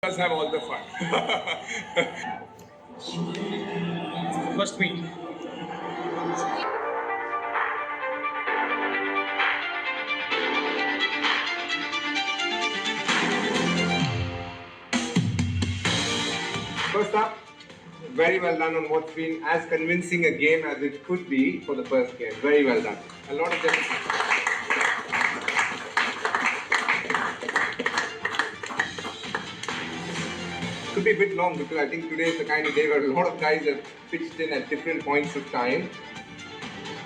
Let's have all the fun. First week. First up, very well done on what's been as convincing a game as it could be for the first game. Very well done. A lot of them. Could be a bit long because I think today is the kind of day where a lot of guys have pitched in at different points of time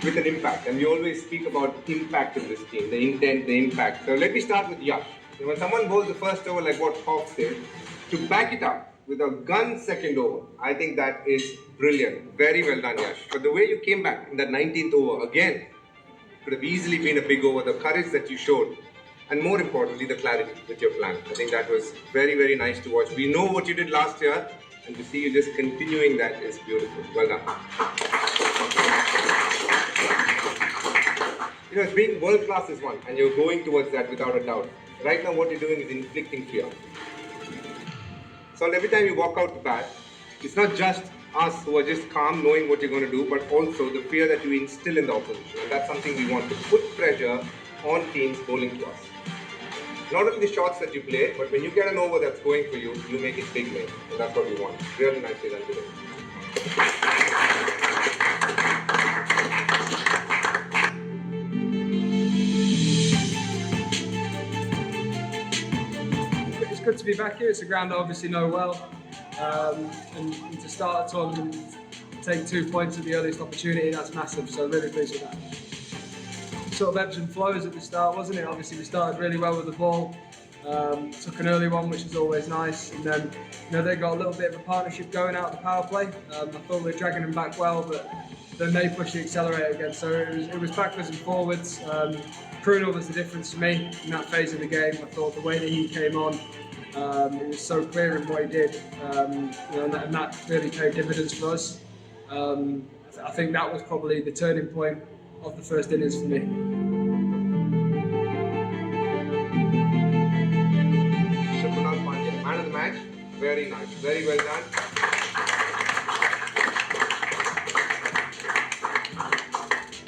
with an impact. And we always speak about impact in this team, the intent, the impact. So let me start with Yash. When someone bowls the first over like what Hawks did, to back it up with a gun second over, I think that is brilliant. Very well done, Yash. But the way you came back in that 19th over, again, could have easily been a big over. The courage that you showed, and more importantly, the clarity with your plan. I think that was very, very nice to watch. We know what you did last year, and to see you just continuing that is beautiful. Well done. Being world class is one, and you're going towards that without a doubt. Right now, what you're doing is inflicting fear. So every time you walk out to bat, it's not just us who are just calm, knowing what you're going to do, but also the fear that you instill in the opposition. And that's something we want to put pressure on teams bowling to us. Not only the shots that you play, but when you get an over that's going for you, you make it big lane. And that's what we want. Really nicely done today. It's good to be back here. It's a ground I obviously know well. And to start a tournament, take 2 points at the earliest opportunity, that's massive. So really pleased with that. Sort of ebbs and flows at the start, wasn't it? Obviously we started really well with the ball. Took an early one, which was always nice, and then they got a little bit of a partnership going out of the power play. I thought we were dragging them back well, but then they pushed the accelerator again. So it was backwards and forwards. Prunell was the difference for me in that phase of the game. I thought the way that he came on, it was so clear in what he did, and that really paid dividends for us. I think that was probably the turning point of the first innings for me. Man of the match, very nice, very well done.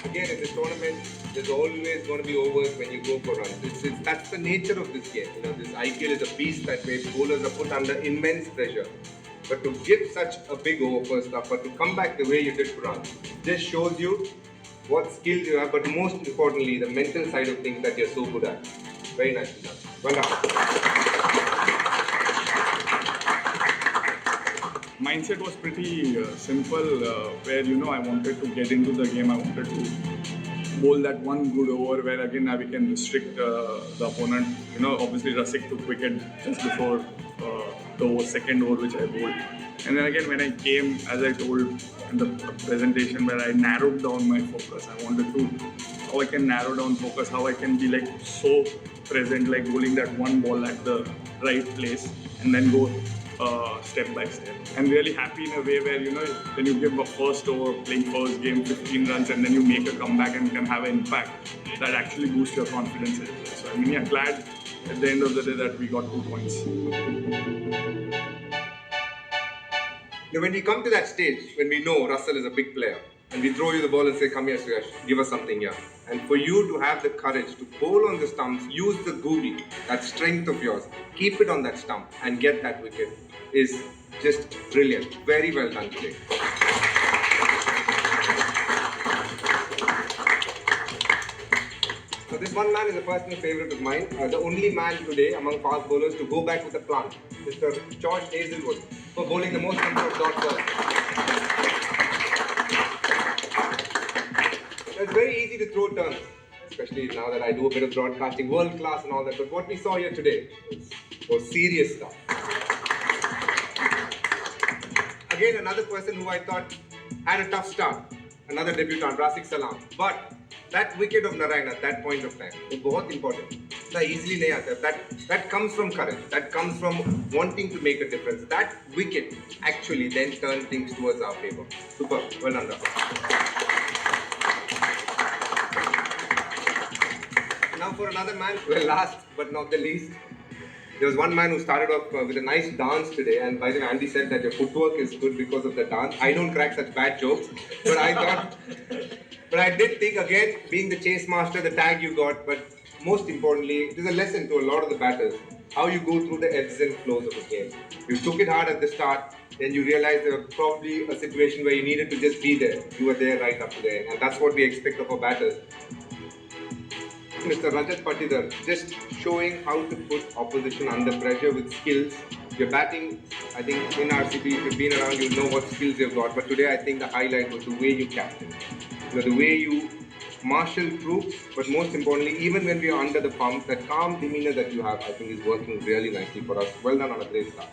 Again, in this tournament, there's always going to be overs when you go for runs. That's the nature of this game. This IPL is a beast that way. Bowlers are put under immense pressure. But to give such a big over first up, but to come back the way you did for runs, just shows you what skills you have, but most importantly, the mental side of things that you're so good at. Very nicely done. Well done. Mindset was pretty simple, where I wanted to get into the game. I wanted to bowl that one good over where again we can restrict the opponent. Obviously Rasik took wicket just before the second over which I bowled, and then again when I came, as I told in the presentation, where I narrowed down my focus. I wanted to how I can narrow down focus, how I can be like so present, like bowling that one ball at the right place, and then go step by step. And really happy in a way where when you give a first over, playing first game 15 runs, and then you make a comeback and can have an impact, that actually boosts your confidence as well. So glad at the end of the day that we got 2 points. When we come to that stage, when we know Russell is a big player, and we throw you the ball and say, come here Suyash, give us something here. And for you to have the courage to bowl on the stumps, use the googly, that strength of yours, keep it on that stump and get that wicket is just brilliant. Very well done today. So this one man is a personal favourite of mine. The only man today among fast bowlers to go back with a plan. Mr. George Hazelwood for bowling the most number of dot balls. It's very easy to throw turns, especially now that I do a bit of broadcasting, world class and all that. But what we saw here today was serious stuff. Again, another person who I thought had a tough start, another debutant, Rasik Salam. But that wicket of Narayan at that point of time was very important. Easily nahi aata. That comes from courage. That comes from wanting to make a difference. That wicket actually then turned things towards our favour. Super. Well done, Rasik. Now for another man, well, last but not the least, There was one man who started off with a nice dance today, and by the way, Andy said that your footwork is good because of the dance. I don't crack such bad jokes, but I thought, but I did think again, being the chase master, the tag you got, but most importantly, it is a lesson to a lot of the batters, how you go through the ebbs and flows of a game. You took it hard at the start, then you realized there was probably a situation where you needed to just be there. You were there right up to there, and that's what we expect of our batters. Mr. Rajat Patidar, just showing how to put opposition under pressure with skills. You're batting, I think in RCB, if you've been around, you'll know what skills you've got. But today, I think the highlight was the way you captain. The way you marshal troops, but most importantly, even when we are under the pump, that calm demeanor that you have, I think is working really nicely for us. Well done on a great start.